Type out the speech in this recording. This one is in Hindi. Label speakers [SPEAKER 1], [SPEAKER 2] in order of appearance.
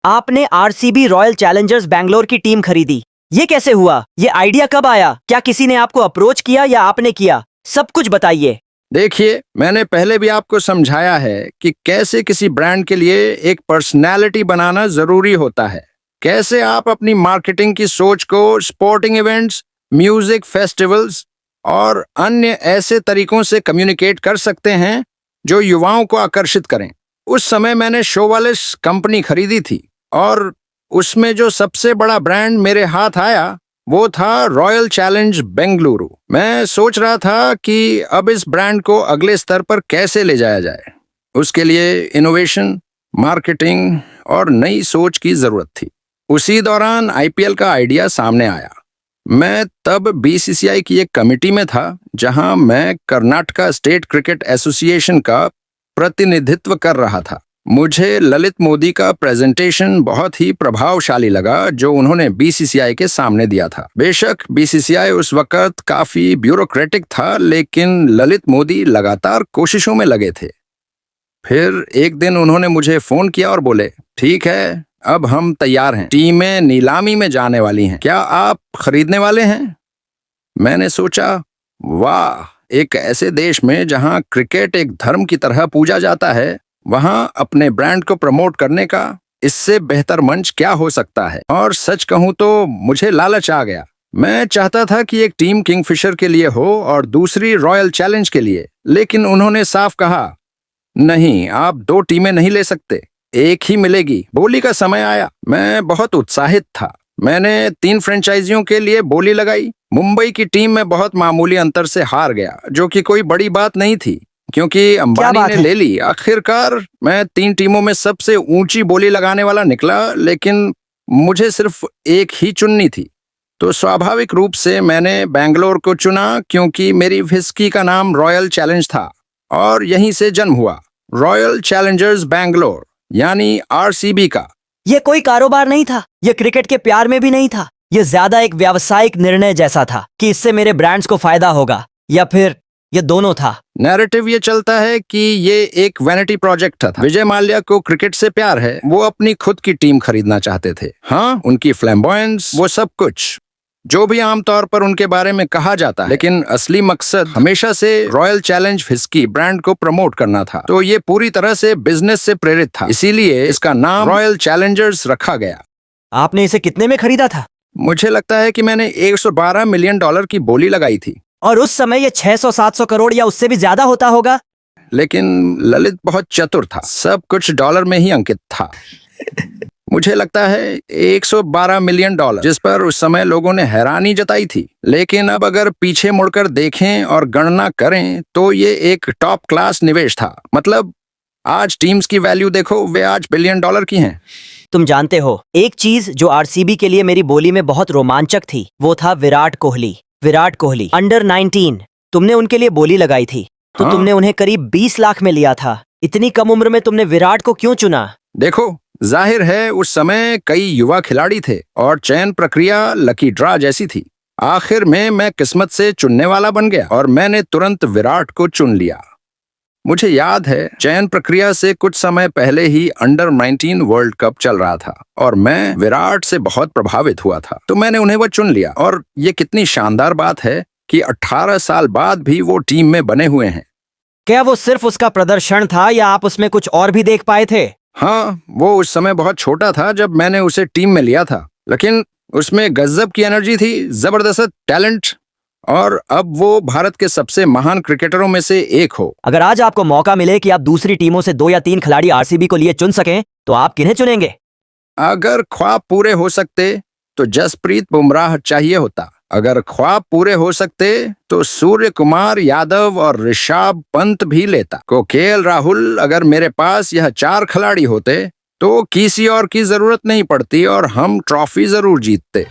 [SPEAKER 1] आपने आरसीबी रॉयल चैलेंजर्स बैंगलोर की टीम खरीदी, ये कैसे हुआ? ये आइडिया कब आया? क्या किसी ने आपको अप्रोच किया या आपने किया? सब कुछ बताइए।
[SPEAKER 2] देखिए, मैंने पहले भी आपको समझाया है कि कैसे किसी ब्रांड के लिए एक पर्सनैलिटी बनाना जरूरी होता है। कैसे आप अपनी मार्केटिंग की सोच को स्पोर्टिंग इवेंट्स, म्यूजिक फेस्टिवल्स और अन्य ऐसे तरीकों से कम्युनिकेट कर सकते हैं जो युवाओं को आकर्षित करें। उस समय मैंने शोवालिस कंपनी खरीदी थी और उसमें जो सबसे बड़ा ब्रांड मेरे हाथ आया वो था रॉयल चैलेंज बेंगलुरु। मैं सोच रहा था कि अब इस ब्रांड को अगले स्तर पर कैसे ले जाया जाए। उसके लिए इनोवेशन, मार्केटिंग और नई सोच की जरूरत थी। उसी दौरान आईपीएल का आइडिया सामने आया। मैं तब बीसीसीआई की एक कमेटी में था जहां मैं कर्नाटका स्टेट क्रिकेट एसोसिएशन का प्रतिनिधित्व कर रहा था। मुझे ललित मोदी का प्रेजेंटेशन बहुत ही प्रभावशाली लगा जो उन्होंने बीसीसीआई के सामने दिया था। बेशक बीसीसीआई उस वक्त काफी ब्यूरोक्रेटिक था, लेकिन ललित मोदी लगातार कोशिशों में लगे थे। फिर एक दिन उन्होंने मुझे फोन किया और बोले, ठीक है, अब हम तैयार हैं, टीमें नीलामी में जाने वाली हैं, क्या आप खरीदने वाले हैं? मैंने सोचा, वाह, एक ऐसे देश में जहां क्रिकेट एक धर्म की तरह पूजा जाता है, वहां अपने ब्रांड को प्रमोट करने का इससे बेहतर मंच क्या हो सकता है। और सच कहूं तो मुझे लालच आ गया। मैं चाहता था कि एक टीम किंगफिशर के लिए हो और दूसरी रॉयल चैलेंज के लिए, लेकिन उन्होंने साफ कहा, नहीं, आप 2 टीमें नहीं ले सकते, एक ही मिलेगी। बोली का समय आया। मैं बहुत उत्साहित था। मैंने 3 फ्रेंचाइजियों के लिए बोली लगाई। मुंबई की टीम में बहुत मामूली अंतर से हार गया, जो कि कोई बड़ी बात नहीं थी क्योंकि अंबानी ने ले ली। आखिरकार मैं 3 टीमों में सबसे ऊंची बोली लगाने वाला निकला, लेकिन मुझे सिर्फ एक ही चुननी थी। तो स्वाभाविक रूप से मैंने बैंगलोर को चुना क्योंकि मेरी व्हिस्की का नाम रॉयल चैलेंज था और यहीं से जन्म हुआ रॉयल चैलेंजर्स बैंगलोर, यानी आरसीबी का।
[SPEAKER 1] ये कोई कारोबार नहीं था, ये क्रिकेट के प्यार में भी नहीं था, ये ज्यादा एक व्यावसायिक निर्णय जैसा था कि इससे मेरे ब्रांड्स को फायदा होगा, या फिर ये दोनों था।
[SPEAKER 2] नैरेटिव ये चलता है कि ये एक वैनिटी प्रोजेक्ट था। विजय माल्या को क्रिकेट से प्यार है, वो अपनी खुद की टीम खरीदना चाहते थे। हाँ, उनकी फ्लैम्बॉयंस, वो सब कुछ जो भी आमतौर पर उनके बारे में कहा जाता है, लेकिन असली मकसद हमेशा से रॉयल चैलेंज व्हिस्की ब्रांड को प्रमोट करना था। तो ये पूरी तरह से बिजनेस से प्रेरित था, इसीलिए इसका नाम रॉयल चैलेंजर्स रखा गया।
[SPEAKER 1] आपने इसे कितने में खरीदा था?
[SPEAKER 2] मुझे लगता है कि मैंने $112 मिलियन की बोली लगाई थी।
[SPEAKER 1] और उस समय ये 600-700 करोड़ या उससे भी ज्यादा होता होगा।
[SPEAKER 2] लेकिन ललित बहुत चतुर था, सब कुछ डॉलर में ही अंकित था। मुझे लगता है $112 मिलियन, जिस पर उस समय लोगों ने हैरानी जताई थी। लेकिन अब अगर पीछे मुड़कर देखें और गणना करें तो ये एक टॉप क्लास निवेश था। मतलब आज टीम्स की वैल्यू देखो, वे आज $1 बिलियन की हैं।
[SPEAKER 1] तुम जानते हो, एक चीज जो आरसीबी के लिए मेरी बोली में बहुत रोमांचक थी, वो था विराट कोहली। विराट कोहली अंडर 19, तुमने उनके लिए बोली लगाई थी, तो तुमने उन्हें करीब 20 लाख में लिया था। इतनी कम उम्र में तुमने विराट को क्यों चुना?
[SPEAKER 2] देखो, जाहिर है उस समय कई युवा खिलाड़ी थे और चयन प्रक्रिया लकी ड्रा जैसी थी। आखिर में मैं किस्मत से चुनने वाला बन गया और मैंने तुरंत विराट को चुन लिया। मुझे याद है चयन प्रक्रिया से कुछ समय पहले ही अंडर 19 वर्ल्ड कप चल रहा था और मैं विराट से बहुत प्रभावित हुआ था, तो मैंने उन्हें वो चुन लिया। और ये कितनी शानदार बात है कि 18 साल बाद भी वो टीम में बने हुए हैं।
[SPEAKER 1] क्या वो सिर्फ उसका प्रदर्शन था या आप उसमें कुछ और भी देख पाए थे?
[SPEAKER 2] हाँ, वो उस समय बहुत छोटा था जब मैंने उसे टीम में लिया था, लेकिन उसमें गजब की एनर्जी थी, जबरदस्त टैलेंट, और अब वो भारत के सबसे महान क्रिकेटरों में से एक हो।
[SPEAKER 1] अगर आज आपको मौका मिले कि आप दूसरी टीमों से 2 या 3 खिलाड़ी आरसीबी को लिए चुन सकें, तो आप किन्हें चुनेंगे?
[SPEAKER 2] अगर ख्वाब पूरे हो सकते तो जसप्रीत बुमराह चाहिए होता। अगर ख्वाब पूरे हो सकते तो सूर्य कुमार यादव और ऋषभ पंत भी लेता। केएल राहुल, अगर मेरे पास यह 4 खिलाड़ी होते तो किसी और की जरूरत नहीं पड़ती और हम ट्रॉफी जरूर जीतते।